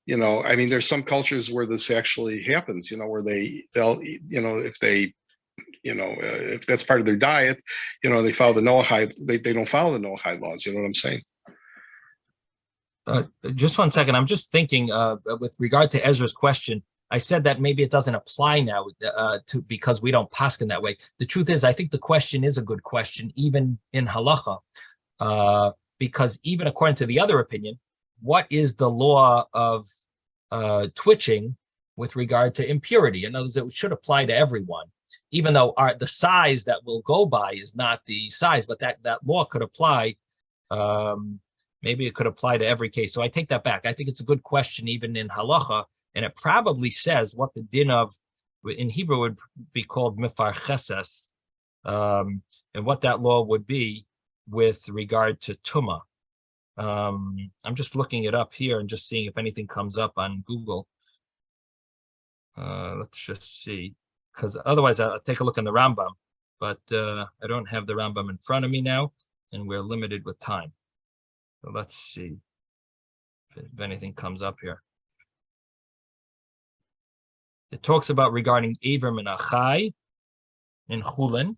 [SPEAKER 5] there's some cultures where this actually happens, where they'll, if that's part of their diet, they follow the Noahide, they don't follow the Noahide laws, you know what I'm saying?
[SPEAKER 1] Just 1 second. I'm just thinking with regard to Ezra's question, I said that maybe it doesn't apply now because we don't paskin that way. The truth is, I think the question is a good question, even in halacha. Because even according to the other opinion, what is the law of twitching with regard to impurity? In other words, it should apply to everyone, even though the size that we'll go by is not the size, but that law could apply. Maybe it could apply to every case. So I take that back. I think it's a good question, even in halacha, and it probably says what the din of, in Hebrew, would be called mefarcheses, and what that law would be with regard to tuma. I'm just looking it up here and just seeing if anything comes up on Google. Let's just see, because otherwise I'll take a look in the Rambam, but I don't have the Rambam in front of me now, and we're limited with time. So let's see if anything comes up here. It talks about regarding Aver min Achai in Chulin.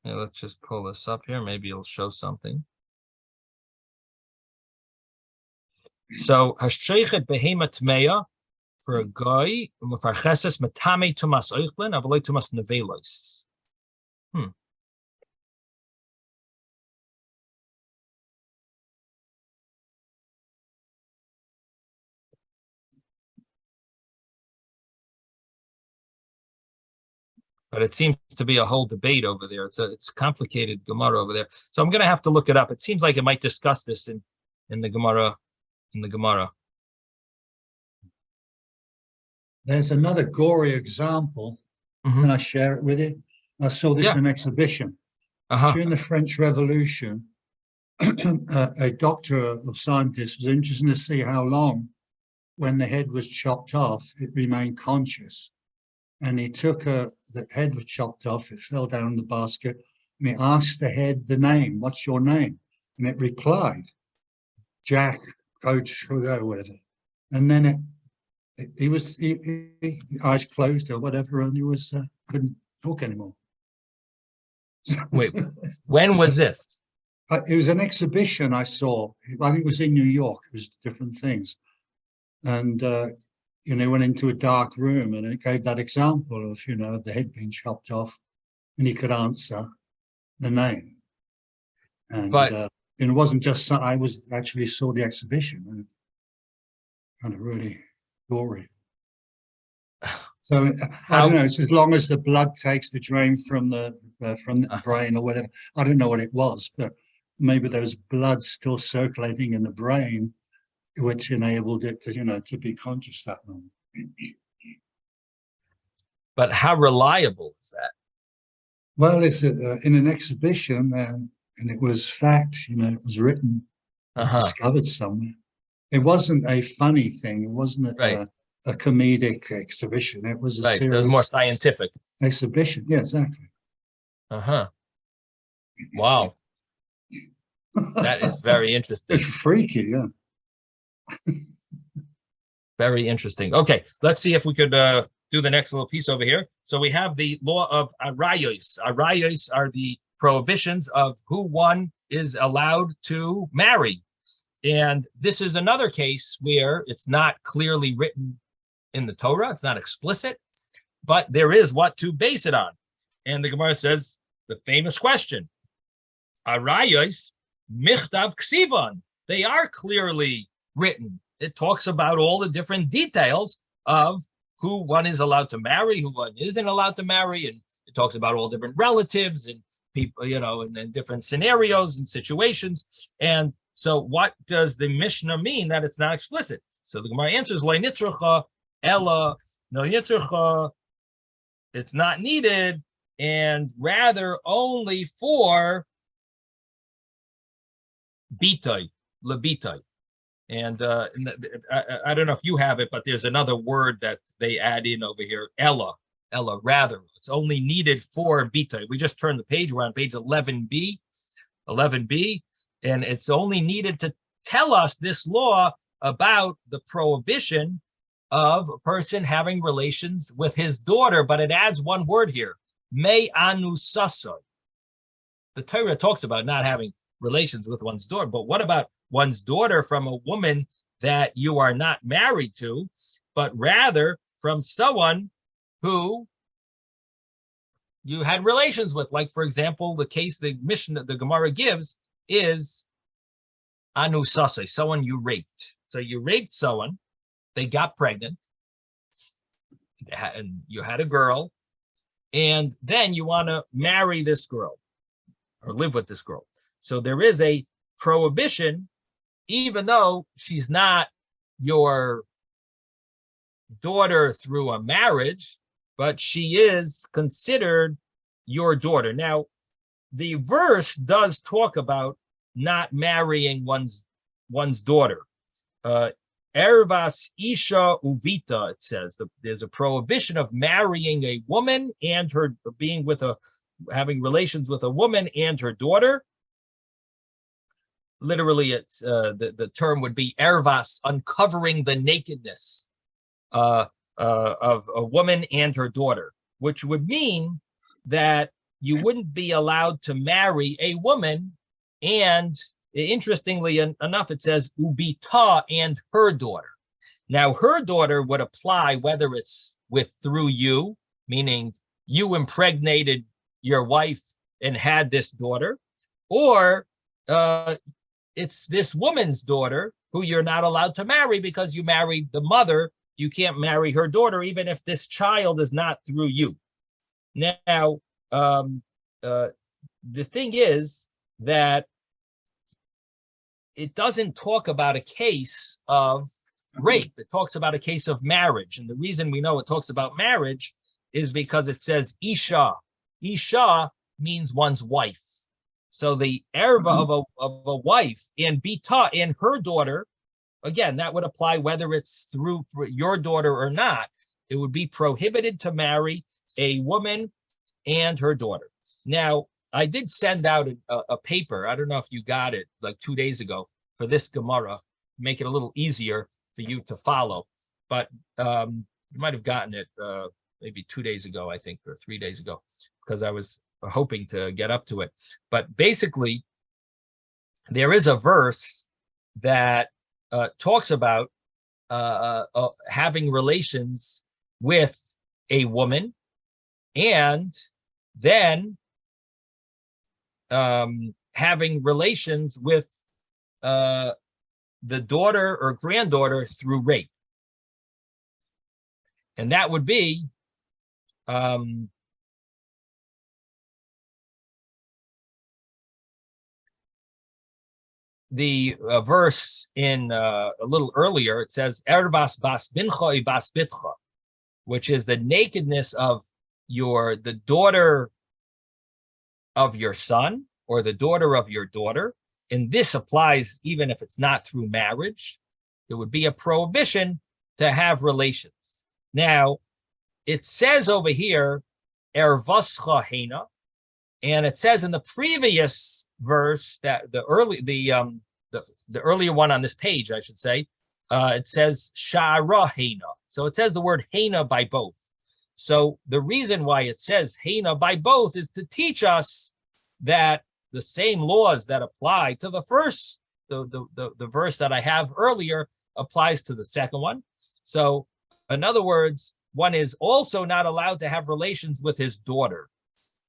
[SPEAKER 1] Yeah, let's just pull this up here. Maybe it'll show something. So, hashreichet behema tmeya for a guy, umefarcheses metame tumas oichlin, avaloi tumas nevelos. But it seems to be a whole debate over there. It's complicated Gemara over there. So I'm going to have to look it up. It seems like it might discuss this in the Gemara.
[SPEAKER 8] There's another gory example. Can I share it with you? I saw this in an exhibition. During the French Revolution, a doctor of scientists was interested to see how long, when the head was chopped off, it remained conscious. And he took the head was chopped off, it fell down the basket, and he asked the head the name, "What's your name?" And it replied, "Jack, Coach, whatever." And then he eyes closed or whatever, and he couldn't talk anymore.
[SPEAKER 1] Wait, when was this?
[SPEAKER 8] It was an exhibition I saw. I think it was in New York. It was different things. And went into a dark room, and it gave that example of, the head being chopped off, and he could answer the name. And
[SPEAKER 1] but
[SPEAKER 8] it wasn't just I was actually saw the exhibition and kind of really gory. So I don't know. It's as long as the blood takes the drain from the brain or whatever. I don't know what it was, but maybe there was blood still circulating in the brain, which enabled it to, to be conscious that moment.
[SPEAKER 1] But how reliable is that?
[SPEAKER 8] Well, it's in an exhibition, and it was fact. It was written, discovered somewhere. It wasn't a funny thing. It wasn't a comedic exhibition. It was a serious,
[SPEAKER 1] it was more scientific
[SPEAKER 8] exhibition. Yeah, exactly.
[SPEAKER 1] Wow, that is very interesting.
[SPEAKER 8] It's freaky, yeah.
[SPEAKER 1] Very interesting. Okay, let's see if we could do the next little piece over here. So we have the law of arayos. Arayos are the prohibitions of who one is allowed to marry. And this is another case where it's not clearly written in the Torah. It's not explicit, but there is what to base it on. And the Gemara says the famous question, arayos michtav ksivan. They are clearly written. It talks about all the different details of who one is allowed to marry, who one isn't allowed to marry, and it talks about all different relatives and people, and different scenarios and situations. And so what does the Mishnah mean that it's not explicit? So the Gemara answers, Lo nitzracha ella, no nitzracha, it's not needed, and rather only for bitay, lebitay. And I don't know if you have it, but there's another word that they add in over here, ella, rather. It's only needed for bitay. We just turned the page. We're on page 11b, and it's only needed to tell us this law about the prohibition of a person having relations with his daughter, but it adds one word here, me anusasoi. The Torah talks about not having relations with one's daughter, but what about one's daughter from a woman that you are not married to, but rather from someone who you had relations with? Like, for example, the case the Mishnah, the Gemara gives is anusase, someone you raped. So you raped someone, they got pregnant, and you had a girl, and then you want to marry this girl or live with this girl. So there is a prohibition, even though she's not your daughter through a marriage, but she is considered your daughter. Now, the verse does talk about not marrying one's daughter. Ervas isha uvita, it says. There's a prohibition of marrying a woman and her having relations with a woman and her daughter. Literally, it's the term would be ervas, uncovering the nakedness of a woman and her daughter, which would mean that you wouldn't be allowed to marry a woman. And interestingly enough, it says ubita and her daughter. Now, her daughter would apply whether it's through you, meaning you impregnated your wife and had this daughter, or it's this woman's daughter who you're not allowed to marry because you married the mother. You can't marry her daughter, even if this child is not through you. Now, the thing is that it doesn't talk about a case of rape. It talks about a case of marriage. And the reason we know it talks about marriage is because it says Isha. Isha means one's wife. So the erva of a wife and Bita and her daughter, again, that would apply whether it's through your daughter or not. It would be prohibited to marry a woman and her daughter. Now, I did send out a paper. I don't know if you got it like 2 days ago for this Gemara, make it a little easier for you to follow. But you might have gotten it maybe 2 days ago, I think, or 3 days ago, because I was hoping to get up to it. But basically, there is a verse that talks about having relations with a woman and then having relations with the daughter or granddaughter through rape. And that would be the verse in a little earlier. It says, Ervas bas bincha bas bitcha, which is the nakedness of the daughter of your son or the daughter of your daughter. And this applies even if it's not through marriage. It would be a prohibition to have relations. Now, it says over here, Ervascha hena, and it says in the previous verse that the earlier one on this page, I should say, it says Sha'ara hena. So it says the word hena by both. So the reason why it says hena by both is to teach us that the same laws that apply to the first, the verse that I have earlier applies to the second one. So in other words, one is also not allowed to have relations with his daughter.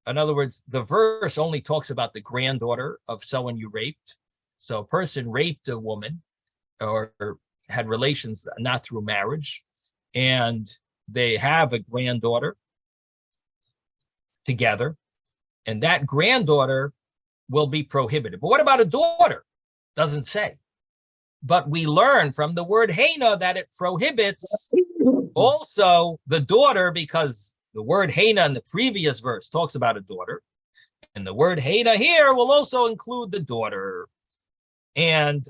[SPEAKER 1] In other words, the verse only talks about the granddaughter of someone you raped. So a person raped a woman or had relations not through marriage, and they have a granddaughter together, and that granddaughter will be prohibited. But what about a daughter? Doesn't say. But we learn from the word hena that it prohibits also the daughter, because the word hena in the previous verse talks about a daughter, and the word hena here will also include the daughter. And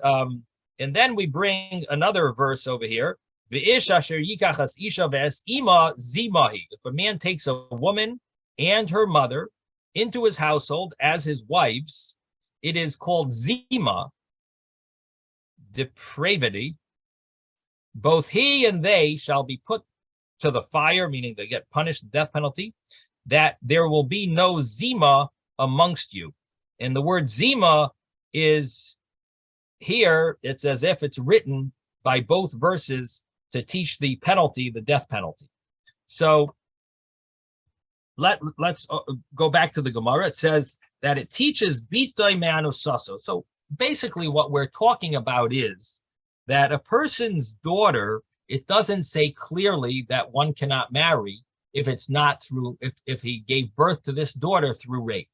[SPEAKER 1] then we bring another verse over here. If a man takes a woman and her mother into his household as his wives, it is called zima, depravity. Both he and they shall be put to the fire, meaning they get punished, death penalty, that there will be no zima amongst you. And the word zima is here, it's as if it's written by both verses to teach the penalty, the death penalty. So let's go back to the Gemara. It says that it teaches bitoi me'anusaso. So basically what we're talking about is that a person's daughter, it doesn't say clearly that one cannot marry if it's not through, if he gave birth to this daughter through rape.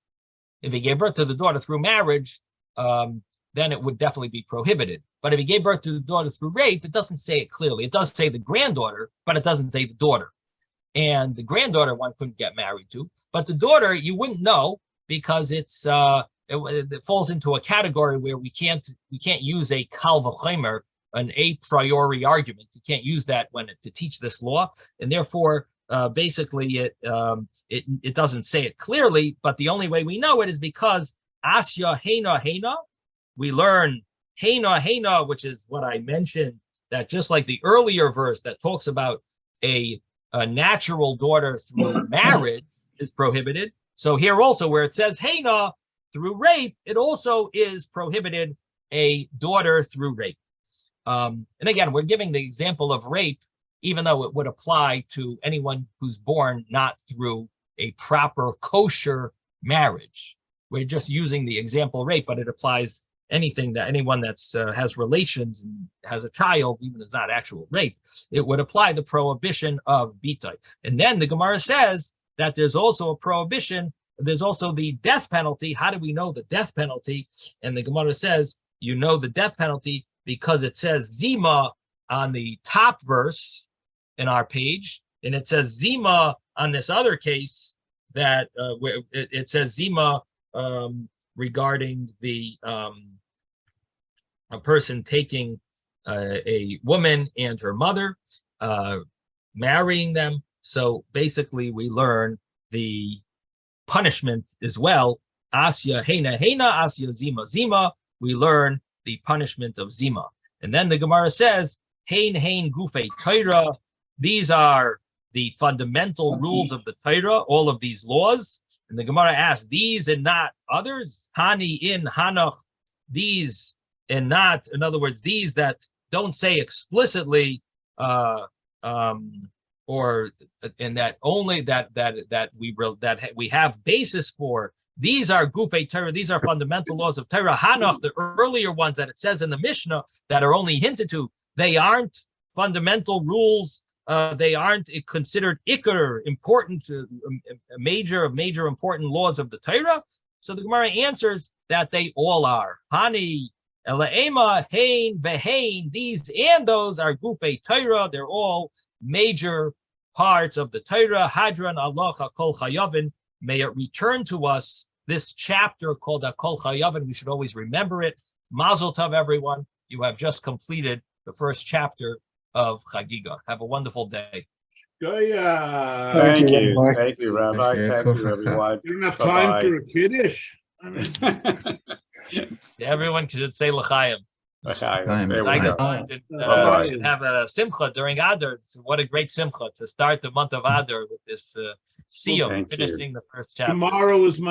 [SPEAKER 1] If he gave birth to the daughter through marriage, then it would definitely be prohibited. But if he gave birth to the daughter through rape, it doesn't say it clearly. It does say the granddaughter, but it doesn't say the daughter. And the granddaughter one couldn't get married to, but the daughter you wouldn't know, because it's it falls into a category where we can't use a kal v'chomer, an a priori argument. You can't use that to teach this law, and therefore basically it doesn't say it clearly. But the only way we know it is because asya hena hena. We learn hena hena, which is what I mentioned, that just like the earlier verse that talks about a natural daughter through marriage is prohibited. So here also where it says hena through rape, it also is prohibited a daughter through rape. And again, we're giving the example of rape, even though it would apply to anyone who's born not through a proper kosher marriage. We're just using the example rape, but it applies anything that anyone that's has relations and has a child, even if it's not actual rape, it would apply the prohibition of bitoi. And then the Gemara says that there's also a prohibition. There's also the death penalty. How do we know the death penalty? And the Gemara says, you know the death penalty because it says zima on the top verse in our page, and it says zima on this other case that where it says zima regarding the a person taking a woman and her mother, marrying them. So basically we learn the punishment as well. Asya hena hena, asya zima zima. We learn the punishment of zima. And then the Gemara says, hein hein gufei Torah. These are the fundamental rules of the Torah, all of these laws. And the Gemara asks, these and not others? Hani in hanach, these and not, in other words, these that don't say explicitly, or in that only that we have basis for These are Gufei Torah. These are fundamental laws of Torah. Hanoch, the earlier ones that it says in the Mishnah that are only hinted to, they aren't fundamental rules. They aren't considered ikar, important, major important laws of the Torah. So the Gemara answers that they all are. Hani, Elaema, Hain, Vehain, these and those are Gufei Torah. They're all major parts of the Torah. Hadran Allah Kol Chayavin. May it return to us this chapter called Kol Chayavin. We should always remember it. Mazel Tov, everyone. You have just completed the first chapter of Chagiga. Have a wonderful day.
[SPEAKER 7] Thank you, Rabbi. Thank you, everyone.
[SPEAKER 2] You don't have time for a kiddush.
[SPEAKER 1] Everyone should say l'chaim.
[SPEAKER 7] L'chaim. There we
[SPEAKER 1] I
[SPEAKER 7] go.
[SPEAKER 1] should have a simcha during Adar. What a great simcha to start the month of Adar with this siyum, finishing the first chapter.
[SPEAKER 2] Tomorrow is my